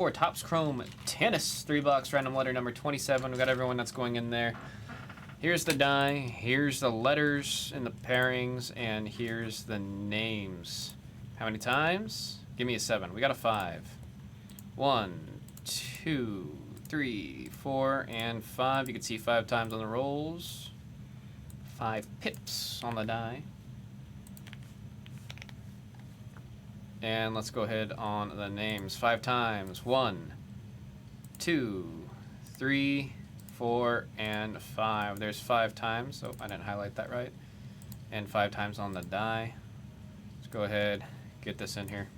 For Topps Chrome Tennis, $3, random letter number 27. We got everyone that's going in there. Here's the die, here's the letters and the pairings, and here's the names. How many times? Give me a 7. We got a 5. 1, 2, 3, 4, and 5. You can see 5 times on the rolls. 5 pips on the die. And let's go ahead on the names. 5 times. 1, 2, 3, 4, and 5. There's 5 times, so I didn't highlight that right. And 5 times on the die. Let's go ahead, get this in here.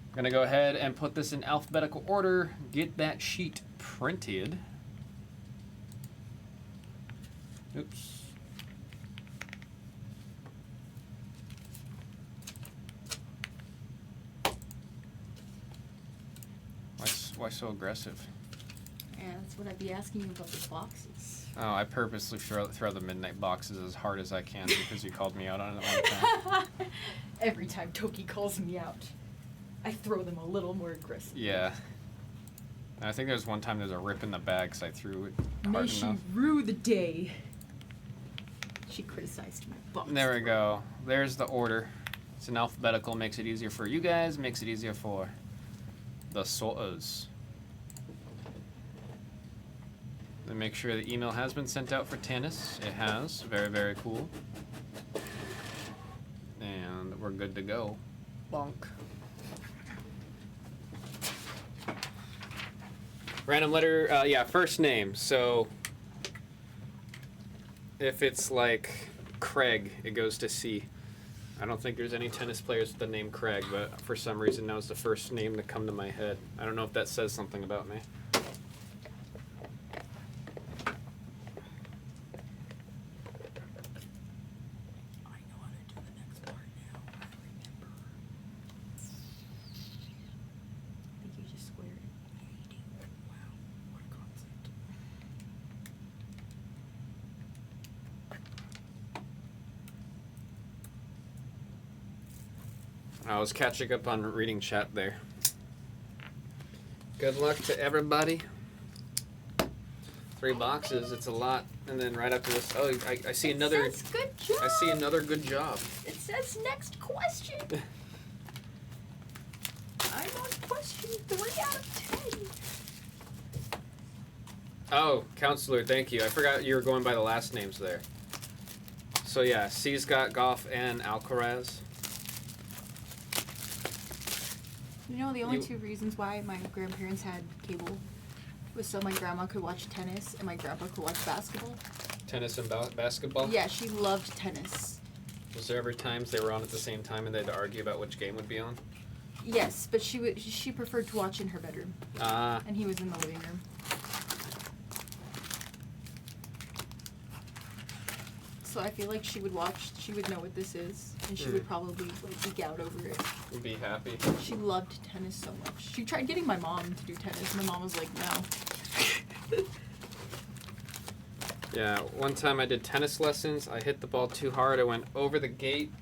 I'm gonna go ahead and put this in alphabetical order, get that sheet printed. Oops. Why so aggressive? Yeah, that's what I'd be asking you about the boxes. Oh, I purposely throw the midnight boxes as hard as I can because you called me out on it one time. Every time Toki calls me out, I throw them a little more aggressively. Yeah. And I think there's one time there's a rip in the bag because I threw it hard May enough. she rue the day she criticized my box. There we go. There's the order. It's an alphabetical. Makes it easier for you guys. Makes it easier for the sorters. Then make sure the email has been sent out for tennis. It has. Very, very cool. And we're good to go. Bonk. Random letter, yeah, first name. So if it's like Craig, it goes to C. I don't think there's any tennis players with the name Craig, but for some reason that was the first name to come to my head. I don't know if that says something about me. I know how to do the next part now. I remember. I think you just square it. Yeah, you do. Wow, what a concept. I was catching up on reading chat there. Good luck to everybody. 3 boxes, it's a lot. And then right after this, oh, I see another. It says good job. I see another good job. It says next question. I'm on question 3 out of 10. Oh, Counselor, thank you. I forgot you were going by the last names there. So yeah, C's got Goff and Alcaraz. You know, the only 2 reasons why my grandparents had cable was so my grandma could watch tennis and my grandpa could watch basketball. Tennis and basketball? Yeah, she loved tennis. Was there ever times they were on at the same time and they had to argue about which game would be on? Yes, but she preferred to watch in her bedroom. Ah. And he was in the living room. So I feel like she would know what this is, and she would probably like geek out over it. Would be happy. She loved tennis so much. She tried getting my mom to do tennis, and my mom was like, no. Yeah, one time I did tennis lessons. I hit the ball too hard. I went over the gate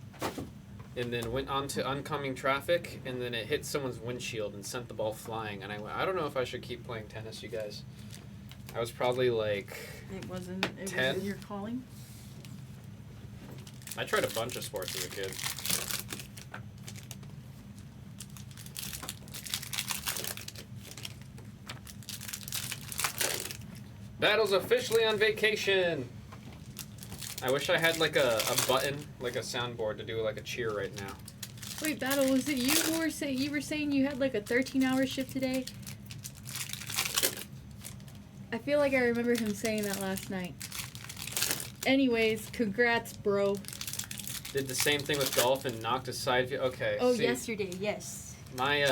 and then went onto oncoming traffic, and then it hit someone's windshield and sent the ball flying. And I went, I don't know if I should keep playing tennis, you guys. I was probably like It 10? wasn't your calling? I tried a bunch of sports as a kid. Battle's officially on vacation. I wish I had like a button, like a soundboard to do like a cheer right now. Wait, Battle, was it you who were saying you had like a 13-hour shift today? I feel like I remember him saying that last night. Anyways, congrats, bro. Did the same thing with golf and knocked a side view. Okay. Oh, see, yesterday, yes. My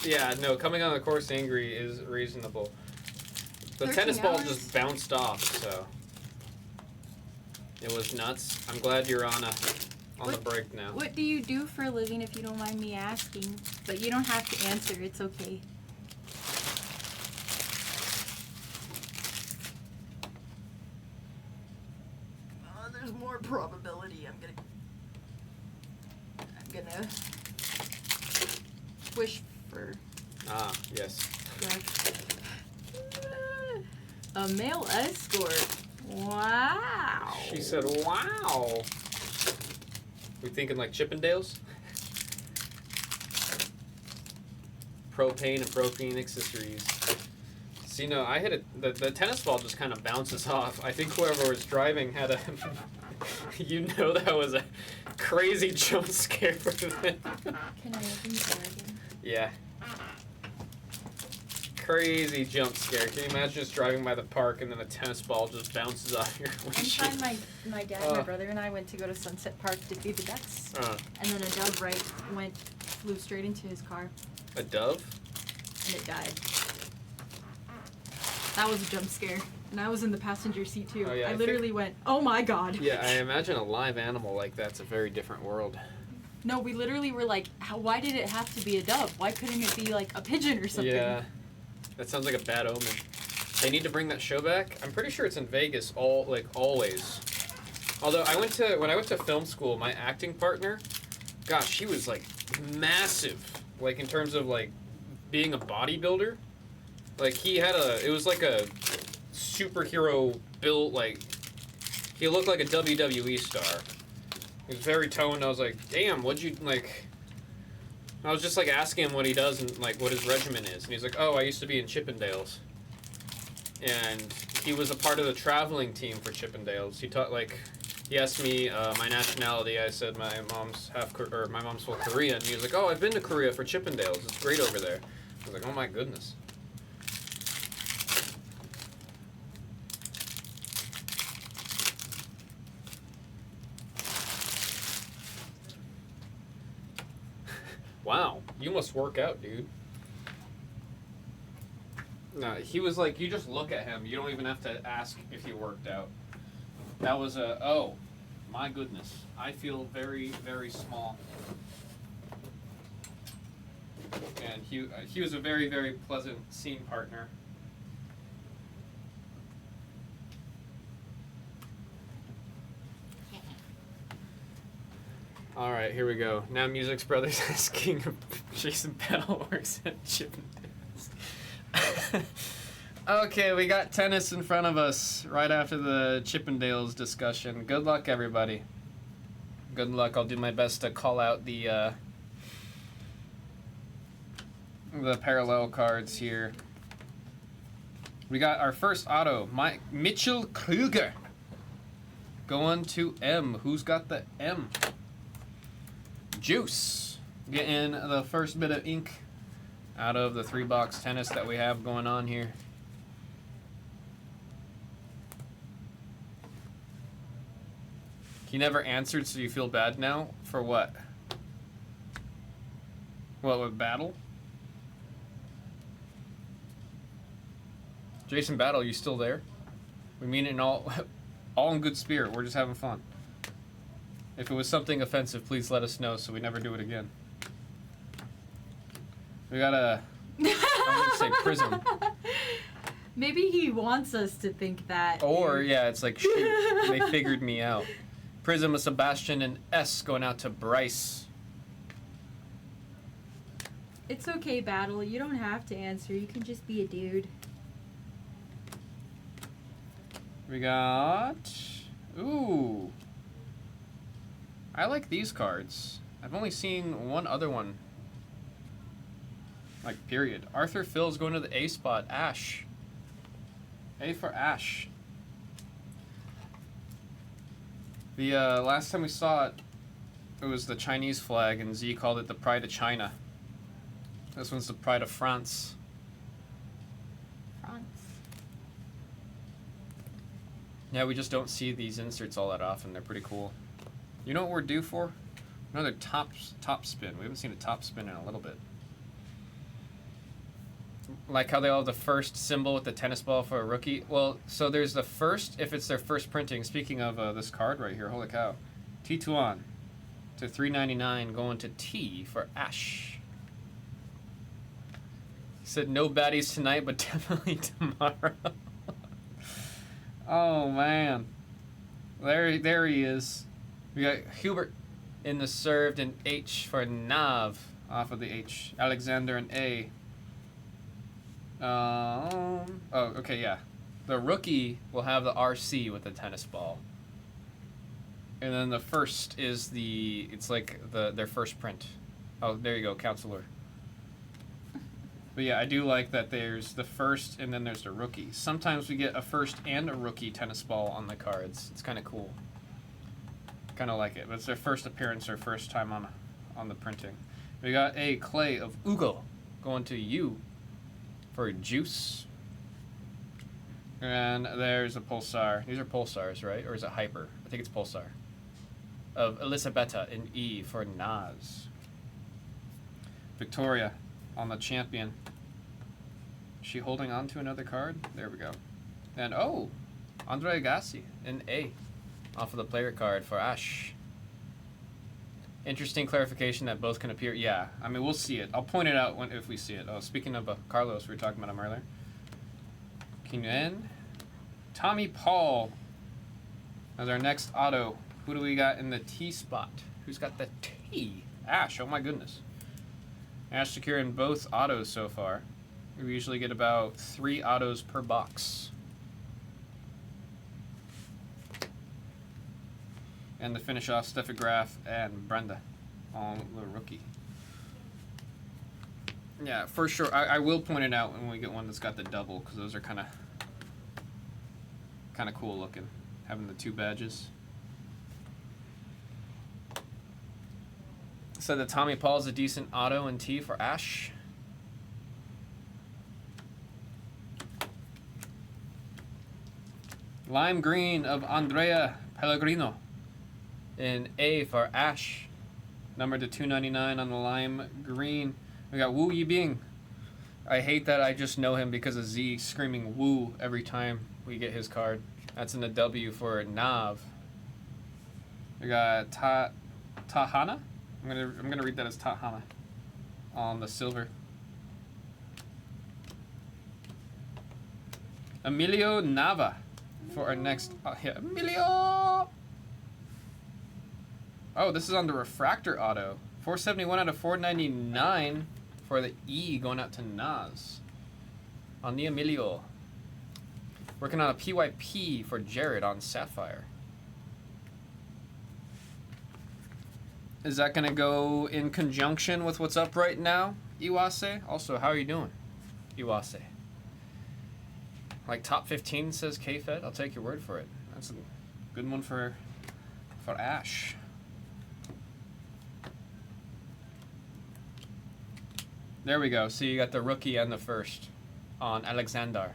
yeah, no, coming on the course angry is reasonable. The 13 tennis ball hours? just bounced off, so it was nuts. I'm glad you're on the break now. What do you do for a living, if you don't mind me asking? But you don't have to answer, it's okay. There's more probability I'm gonna Swish for Ah, yes. a male escort. Wow. She said, wow. We thinking like Chippendales? Propane and propane accessories. See, no, I hit it. The tennis ball just kind of bounces off. I think whoever was driving had a. You know, that was a crazy jump scare for them. Can I open the door again? Yeah. Crazy jump scare. Can you imagine just driving by the park and then a tennis ball just bounces off your One windshield? time, my dad, my brother, and I went to go to Sunset Park to feed the ducks, and then a dove flew straight into his car, A dove? and it died. That was a jump scare, and I was in the passenger seat too. Oh, yeah, I I literally went, "Oh my god!" Yeah, I imagine a live animal like that's a very different world. No, we literally were like, why did it have to be a dove? Why couldn't it be like a pigeon or something? Yeah, that sounds like a bad omen. They need to bring that show back. I'm pretty sure it's in Vegas always. Although when I went to film school, my acting partner, gosh, she was like massive, like in terms of like being a bodybuilder. Like it was like a superhero built, like he looked like a WWE star. He was very toned. I was like, damn, what'd you like? I was just like asking him what he does and like what his regimen is, and he's like, "Oh, I used to be in Chippendales," and he was a part of the traveling team for Chippendales. He asked me my nationality. I said my mom's full Korean. And he was like, "Oh, I've been to Korea for Chippendales. It's great over there." I was like, "Oh my goodness." Wow, you must work out, dude. No, he was like, you just look at him. You don't even have to ask if he worked out. That was oh, my goodness. I feel very, very small. And he was a very, very pleasant scene partner. All right, here we go. Now Music's Brothers asking if Jason Battle works at Chippendales. Okay, we got tennis in front of us right after the Chippendales discussion. Good luck, everybody. Good luck. I'll do my best to call out the parallel cards here. We got our first auto, Mitchell Kruger. Going to M. Who's got the M? Juice. Getting the first bit of ink out of the 3-box tennis that we have going on here. He never answered, so you feel bad now? For what? What, with Battle? Jason Battle, you still there? We mean it in all in good spirit. We're just having fun. If it was something offensive, please let us know so we never do it again. We got I'm gonna say Prism. Maybe he wants us to think that. Or, yeah, it's like, shoot, they figured me out. Prism, a Sebastian, and S going out to Bryce. It's okay, Battle. You don't have to answer. You can just be a dude. We got... Ooh. I like these cards. I've only seen one other one. Like, period. Arthur Phil's going to the A spot. Ash. A for Ash. The last time we saw it, it was the Chinese flag, and Z called it the Pride of China. This one's the Pride of France. France. Yeah, we just don't see these inserts all that often. They're pretty cool. You know what we're due for? Another top spin. We haven't seen a top spin in a little bit. Like how they all have the first symbol with the tennis ball for a rookie. Well, so there's the first, if it's their first printing. Speaking of this card right here, holy cow. T2on to $3.99 going to T for Ash. He said no baddies tonight, but definitely tomorrow. Oh, man. There he is. We got Hubert in the served and H for Nav. off of the H. Alexander and A. Oh, okay, yeah. The rookie will have the RC with the tennis ball. And then the first is it's like their first print. Oh, there you go, Counselor. But yeah, I do like that there's the first and then there's the rookie. Sometimes we get a first and a rookie tennis ball on the cards. It's kind of cool. Kind of like it. But it's their first appearance or first time on the printing. We got a clay of Ugo going to you for Juice. And there's a Pulsar. These are Pulsars, right? Or is it Hyper? I think it's Pulsar. Of Elisabetta in E for Naz. Victoria on the champion. Is she holding on to another card? There we go. And Andre Agassi in A off of the player card for Ash. Interesting clarification that both can appear. Yeah, I mean, we'll see it. I'll point it out if we see it. Oh, speaking of Carlos, we were talking about him earlier. Kinuen. Tommy Paul as our next auto. Who do we got in the T spot? Who's got the T? Ash, oh my goodness. Ash securing both autos so far. We usually get about 3 autos per box. And to finish off, Steffi Graf and Brenda on the rookie. Yeah, for sure. I will point it out when we get one that's got the double, because those are kind of cool looking, having the 2 badges. So the Tommy Paul's a decent auto and T for Ash. Lime green of Andrea Pellegrino in A for Ash. Numbered to 299 on the lime green. We got Wu Yibing. I hate that I just know him because of Z screaming Wu every time we get his card. That's in the W for Nav. We got Tahana. I'm gonna read that as Tahana on the silver. Emilio Nava for our next. Emilio. Oh, this is on the refractor auto. 471 out of 499 for the E going out to Nas on the Emilio. Working on a PYP for Jared on Sapphire. Is that going to go in conjunction with what's up right now, Iwase? Also, how are you doing, Iwase? Like top 15 says K-Fed? I'll take your word for it. That's a good one for Ash. There we go. So you got the rookie and the first on Alexander.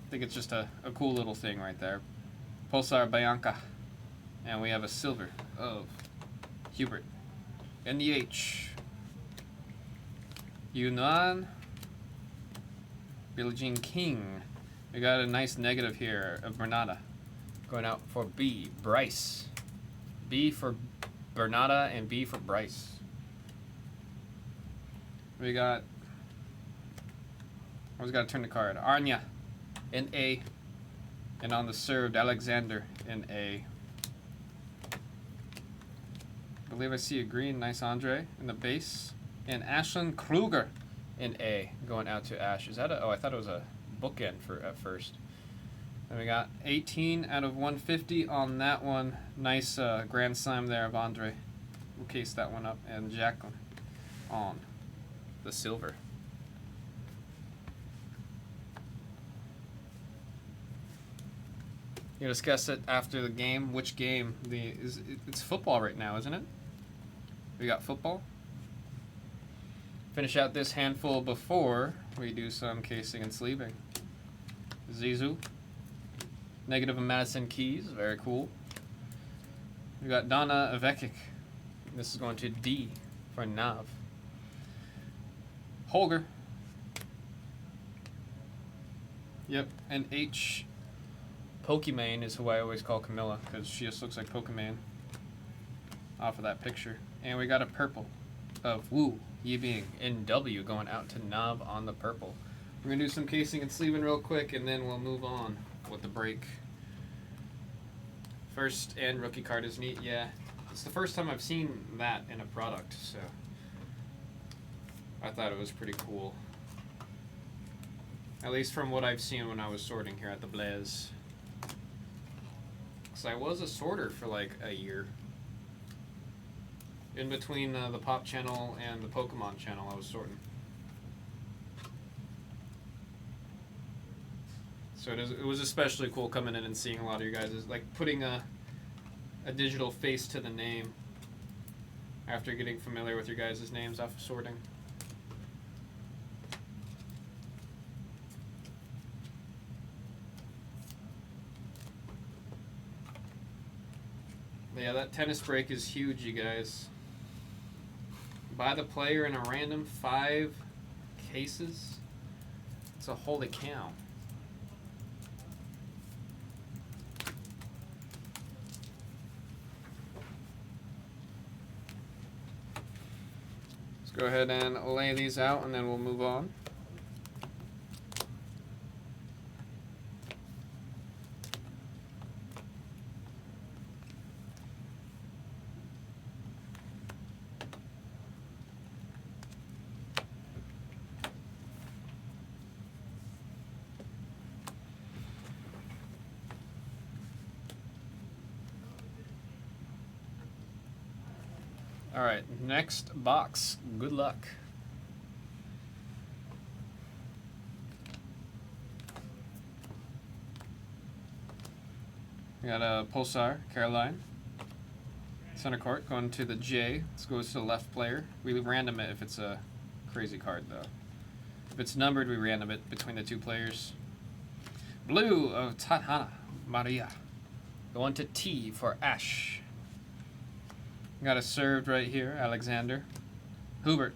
I think it's just a cool little thing right there. Pulsar Bianca. And we have a silver of Hubert. And the H. Yunnan. Billie Jean King. We got a nice negative here of Bernada. Going out for B. Bryce. B for Bernada and B for Bryce. We got... I always got to turn the card. Anya in A. And on the served, Alexander in A. I believe I see a green. Nice Andre in the base. And Ashlyn Kruger in A. Going out to Ash. Is that a... Oh, I thought it was a bookend at first. And we got 18 out of 150 on that one. Nice grand slam there of Andre. We'll case that one up. And Jacqueline on the silver. You discuss it after the game. Which game? It's football right now, isn't it? We got football. Finish out this handful before we do some casing and sleeving. Zizou. Negative of Madison Keys. Very cool. We got Donna Vekic. This is going to D for Nav. Holger. Yep, and H. Pokimane is who I always call Camilla because she just looks like Pokemon off of that picture. And we got a purple of Wu Yibing in W going out to Nav on the purple. We're going to do some casing and sleeving real quick and then we'll move on with the break. First and rookie card is neat, yeah. It's the first time I've seen that in a product, so I thought it was pretty cool. At least from what I've seen when I was sorting here at the Blaze. Because I was a sorter for like a year. In between the Pop channel and the Pokemon channel, I was sorting. So it was especially cool coming in and seeing a lot of you guys, like putting a digital face to the name after getting familiar with your guys' names off of sorting. But yeah, that tennis break is huge, you guys. Buy the player in a random 5 cases. It's a holy cow. Let's go ahead and lay these out and then we'll move on. All right, next box. Good luck. We got a Pulsar, Caroline. Center court, going to the J. This goes to the left player. We random it if it's a crazy card, though. If it's numbered, we random it between the 2 players. Blue of Tatiana Maria. Going to T for Ash. Got a served right here, Alexander. Hubert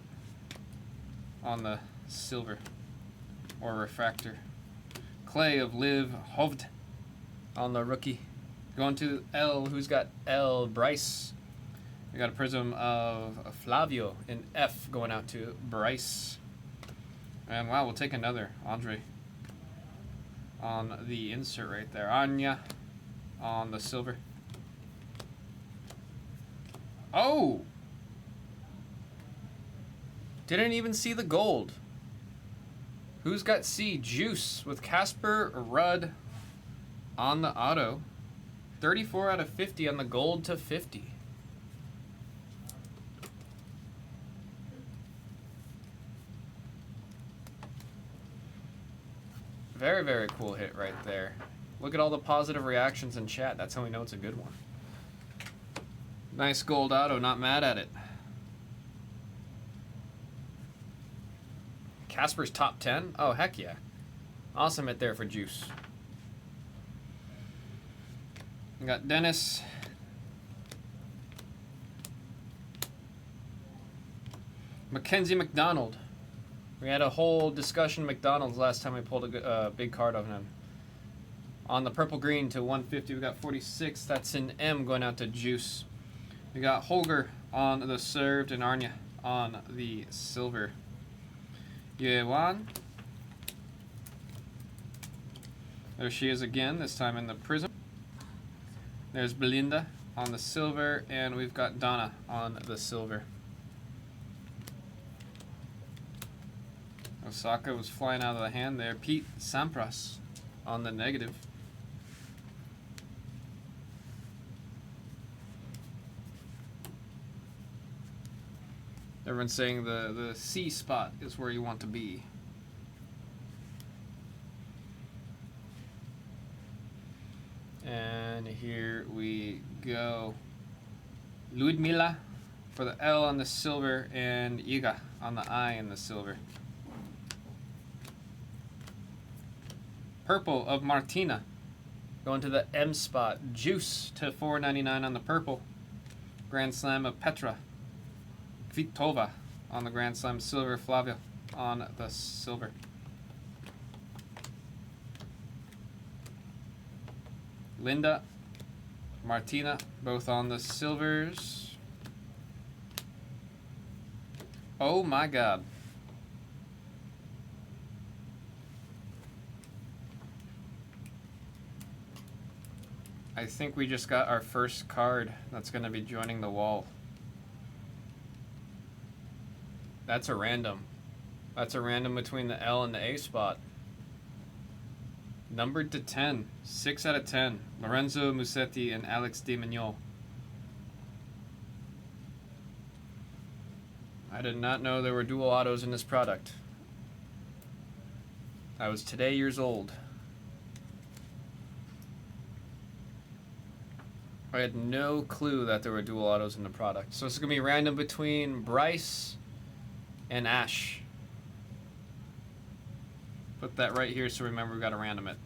on the silver or refractor. Clay of Liv Hovd on the rookie. Going to L, who's got L, Bryce. We got a prism of Flavio in F going out to Bryce. And wow, we'll take another Andre on the insert right there. Anya on the silver. Oh! Didn't even see the gold. Who's got C? Juice with Casper Rudd on the auto. 34 out of 50 on the gold to 50. Very, very cool hit right there. Look at all the positive reactions in chat. That's how we know it's a good one. Nice gold auto, not mad at it. Casper's top 10? Oh, heck yeah. Awesome hit there for Juice. We got Dennis. Mackenzie McDonald. We had a whole discussion McDonald's last time we pulled a big card of him. On the purple green to 150, we got 46. That's an M going out to Juice. We got Holger on the served and Arnya on the silver. Yuan. There she is again, this time in the prism. There's Belinda on the silver, and we've got Donna on the silver. Osaka was flying out of the hand there. Pete Sampras on the negative. Everyone's saying the C spot is where you want to be. And here we go. Ludmila for the L on the silver, and Iga on the I in the silver. Purple of Martina. Going to the M spot. Juice to 4.99 on the purple. Grand Slam of Petra. Kvitova on the Grand Slam silver. Flavio on the silver. Linda, Martina, both on the silvers. Oh my God. I think we just got our first card that's going to be joining the wall. That's a random. That's a random between the L and the A spot. Numbered to 10. 6 out of 10. Lorenzo Musetti and Alex De Mignol. I did not know there were dual autos in this product. I was today years old. I had no clue that there were dual autos in the product. So it's going to be random between Bryce and Ash. Put that right here so remember we got to random it.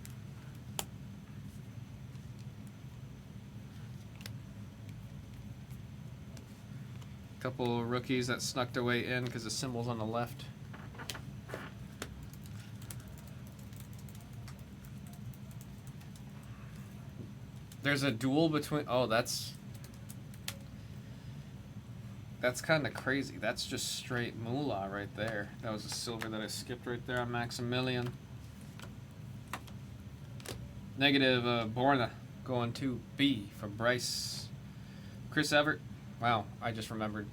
Couple rookies that snuck their way in because the symbol's on the left. There's a duel between... Oh, that's kind of crazy. That's just straight moolah right there. That was a silver that I skipped right there on Maximilian. Negative Borna going to B for Bryce. Chris Everett. Wow, I just remembered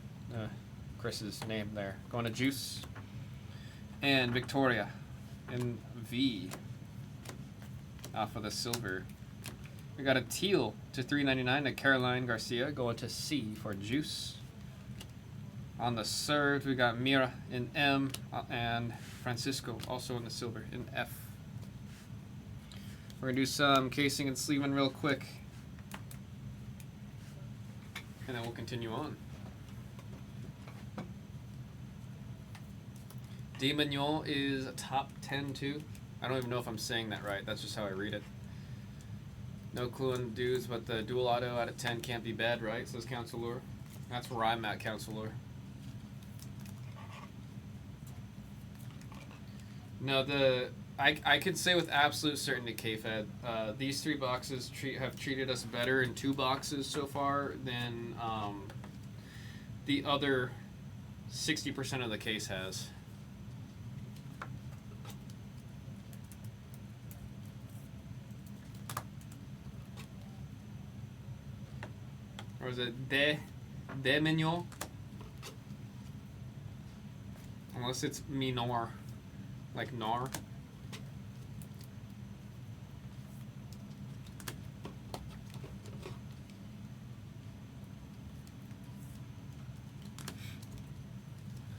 Chris's name there. Going to Juice. And Victoria in V off of the silver. We got a teal to $3.99 to Caroline Garcia, going to C for Juice. On the serve, we got Mira in M and Francisco also in the silver in F. We're going to do some casing and sleeving real quick. And then we'll continue on. De Mignol is a top 10 too. I don't even know if I'm saying that right. That's just how I read it. No clue on dudes, but the dual auto out of 10 can't be bad, right? Says Counselor. That's where I'm at, Counselor. No, I could say with absolute certainty, K-Fed, these 3 boxes have treated us better in 2 boxes so far than the other 60% of the case has. Or is it De Mignol? Unless it's Minor, like Nar.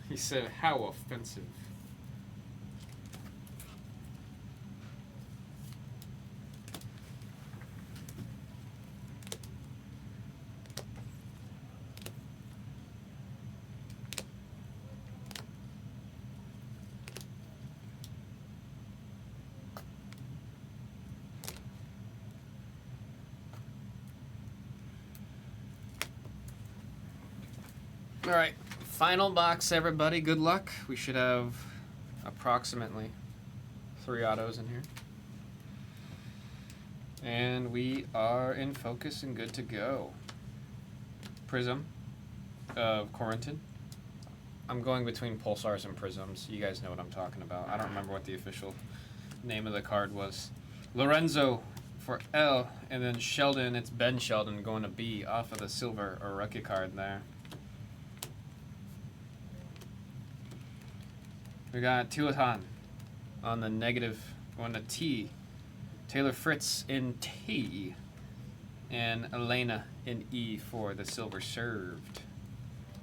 He said, how offensive. All right, final box, everybody. Good luck. We should have approximately 3 autos in here. And we are in focus and good to go. Prism of Corentin. I'm going between Pulsars and Prisms. You guys know what I'm talking about. I don't remember what the official name of the card was. Lorenzo for L, and then Sheldon, it's Ben Sheldon going to B off of the silver or rookie card there. We got Tuatan on the negative, going to T. Taylor Fritz in T. And Elena in E for the silver served.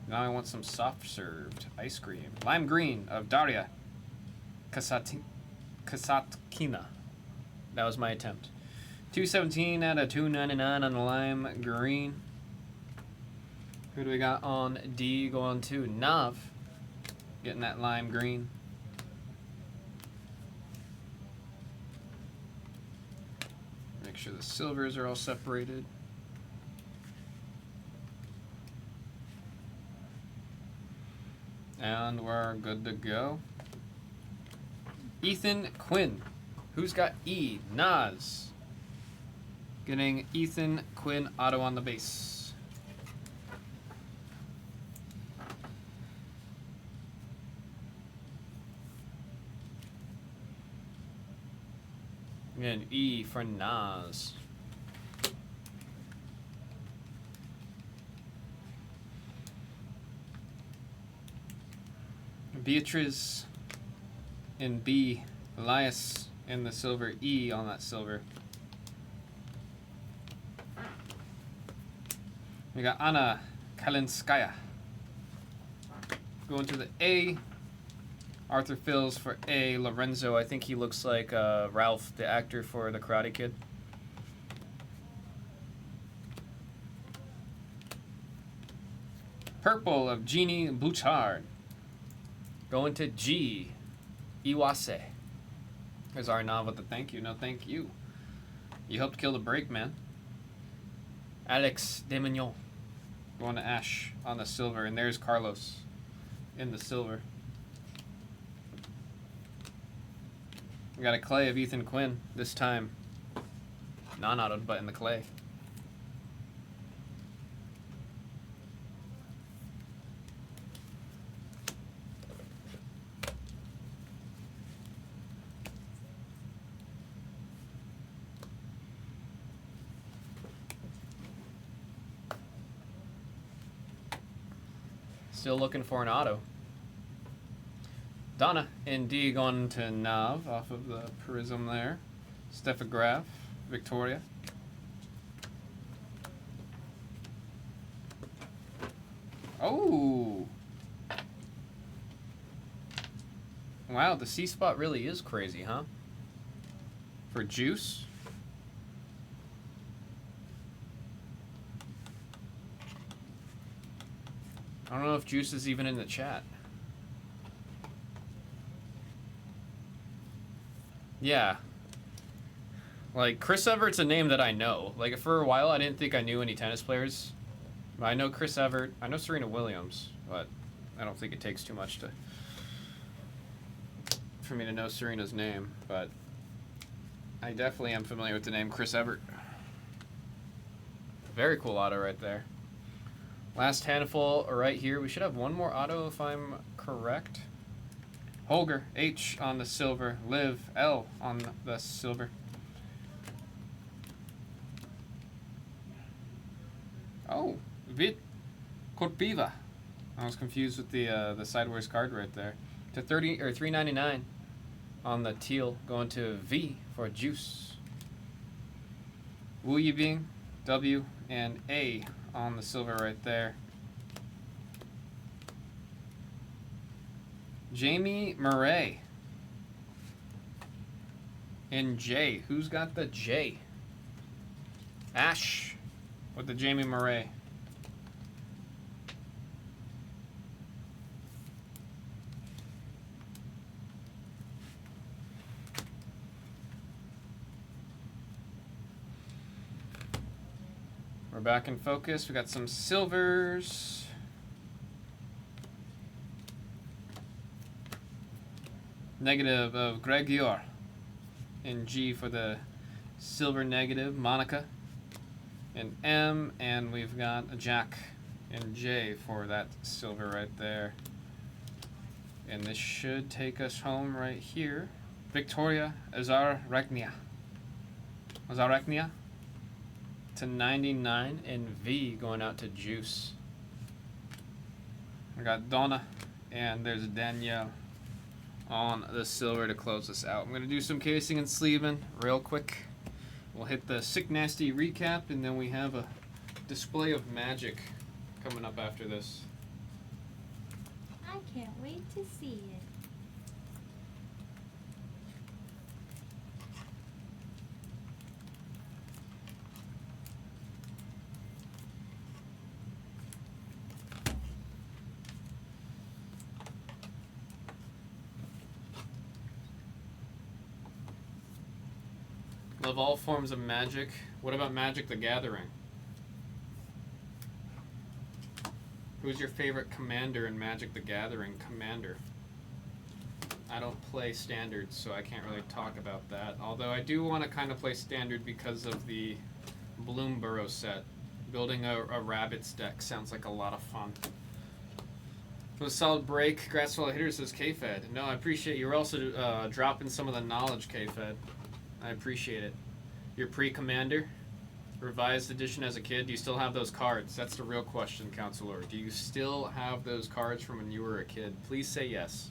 Now I want some soft served ice cream. Lime green of Daria Kasatkina. That was my attempt. 217 out of 299 on the lime green. Who do we got on D going to? Nav. Getting that lime green. Make sure the silvers are all separated. And we're good to go. Ethan Quinn. Who's got E? Nas. Getting Ethan Quinn auto on the base. And E for Nas. Beatriz in B. Elias in the silver. E on that silver. We got Anna Kalinskaya. Going to the A. Arthur Fills for A. Lorenzo. I think he looks like Ralph, the actor for The Karate Kid. Purple of Jeannie Bouchard. Going to G. Iwase. There's Arnav with the thank you. No, thank you. You helped kill the break, man. Alex Demignon. Going to Ash on the silver. And there's Carlos in the silver. We got a clay of Ethan Quinn. This time, non-autoed, but in the clay. Still looking for an auto. Donna in D going to Nav off of the prism there. Steffa Graf, Victoria. Oh! Wow, the C spot really is crazy, huh? For Juice. I don't know if Juice is even in the chat. Yeah. Like, Chris Evert's a name that I know. Like, for a while, I didn't think I knew any tennis players. I know Chris Evert. I know Serena Williams, but I don't think it takes too much for me to know Serena's name. But I definitely am familiar with the name Chris Evert. Very cool auto right there. Last handful right here. We should have one more auto if I'm correct. Holger, H on the silver. Liv, L on the silver. Oh, Vit Korpiva. I was confused with the sideways card right there. To 30 or 3.99 on the teal, going to V for Juice. Wu Yibing, W and A on the silver right there. Jamie Murray. And J. Who's got the J? Ash with the Jamie Murray. We're back in focus. We got some silvers. Negative of Greg Yor in G for the silver negative. Monica in M, and we've got a Jack in J for that silver right there. And this should take us home right here. Victoria Azareknia to 99, and V going out to Juice. I got Donna, and there's Danielle on the silver to close this out. I'm going to do some casing and sleeving real quick. We'll hit the Sick Nasty recap, and then we have a display of magic coming up after this. I can't wait to see it. Love all forms of Magic. What about Magic the Gathering? Who's your favorite commander in Magic the Gathering? Commander. I don't play Standard, so I can't really talk about that. Although I do want to kind of play Standard because of the Bloomburrow set. Building a Rabbits deck sounds like a lot of fun. It was a solid break. Congrats to all the hitters, says K-Fed. No, I appreciate you. We're also dropping some of the knowledge, K-Fed. I appreciate it. Your pre-commander. Revised edition as a kid. Do you still have those cards? That's the real question, Counselor. Do you still have those cards from when you were a kid? Please say yes.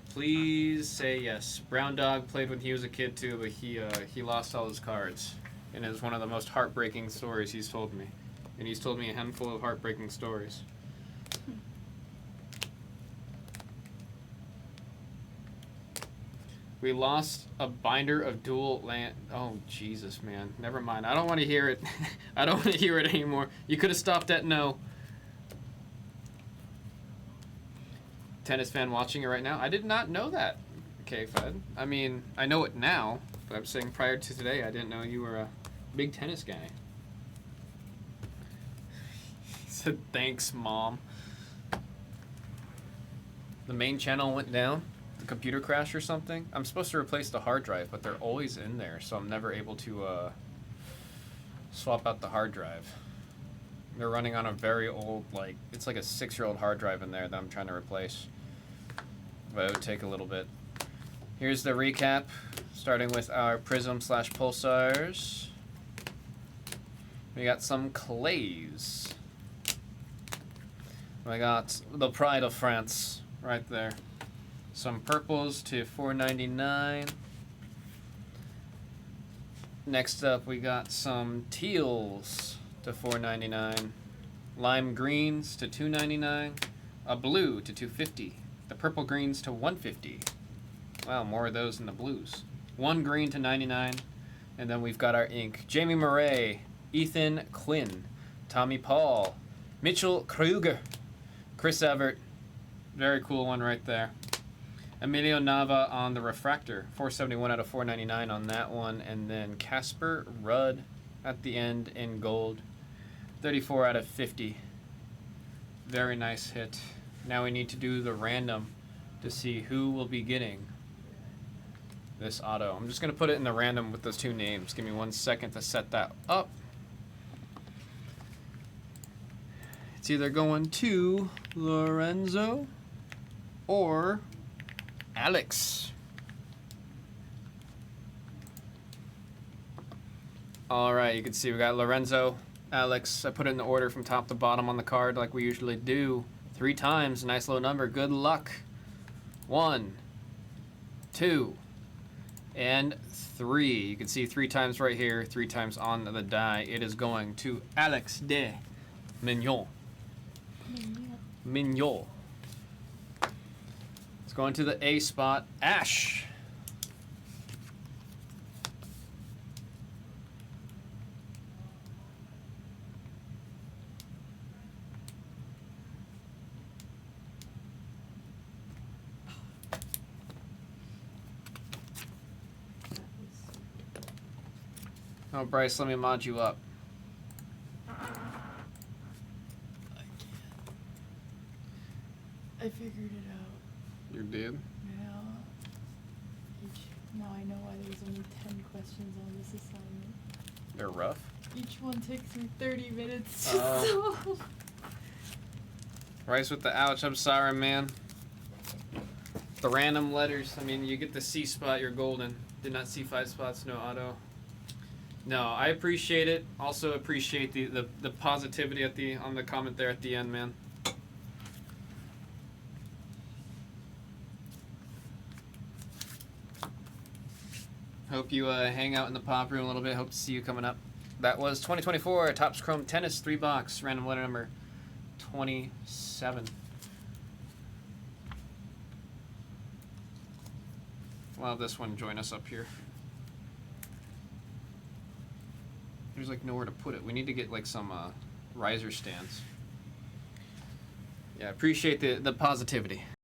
Please say yes. Brown Dog played when he was a kid too, but he lost all his cards. And it was one of the most heartbreaking stories he's told me. And he's told me a handful of heartbreaking stories. We lost a binder of dual land. Oh, Jesus, man. Never mind. I don't want to hear it. I don't want to hear it anymore. You could have stopped at no. Tennis fan watching it right now. I did not know that. Okay, Fed. I mean, I know it now, but I'm saying prior to today, I didn't know you were a big tennis guy. He said, thanks, Mom. The main channel went down. The computer crash or something. I'm supposed to replace the hard drive, but they're always in there, so I'm never able to swap out the hard drive. They're running on a very old, like, it's like a 6-year-old hard drive in there that I'm trying to replace. But it would take a little bit. Here's the recap, starting with our Prism / Pulsars. We got some clays. We got the Pride of France right there. Some purples to $4.99. Next up, we got some teals to $4.99. Lime greens to $2.99. A blue to $2.50. The purple greens to $1.50. Wow, more of those than the blues. One green to $99. And then we've got our ink. Jamie Murray, Ethan Quinn, Tommy Paul, Mitchell Kruger, Chris Evert. Very cool one right there. Emilio Nava on the refractor, 471 out of 499 on that one, and then Casper Rudd at the end in gold, 34 out of 50. Very nice hit. Now we need to do the random to see who will be getting this auto. I'm just going to put it in the random with those two names. Give me 1 second to set that up. It's either going to Lorenzo or Alex. All right, you can see we got Lorenzo, Alex. I put it in the order from top to bottom on the card like we usually do. 3 times, nice low number. Good luck. 1, 2, and 3. You can see 3 times right here, 3 times on the die. It is going to Alex de Mignon. Mignon. It's going to the A spot, Ash. Oh, Bryce, let me mod you up. I figured it out. You did? Yeah. Now I know why there's only 10 questions on this assignment. They're rough? Each one takes me 30 minutes. Oh. Bryce with the ouch, I'm sorry, man. The random letters, I mean, you get the C spot, you're golden. Did not see 5 spots, no auto. No, I appreciate it. Also appreciate the positivity on the comment there at the end, man. Hope you hang out in the pop room a little bit. Hope to see you coming up. That was 2024 Topps Chrome Tennis 3 box, random letter number 27. We'll have this one join us up here. There's like nowhere to put it. We need to get like some riser stands. Yeah, appreciate the positivity.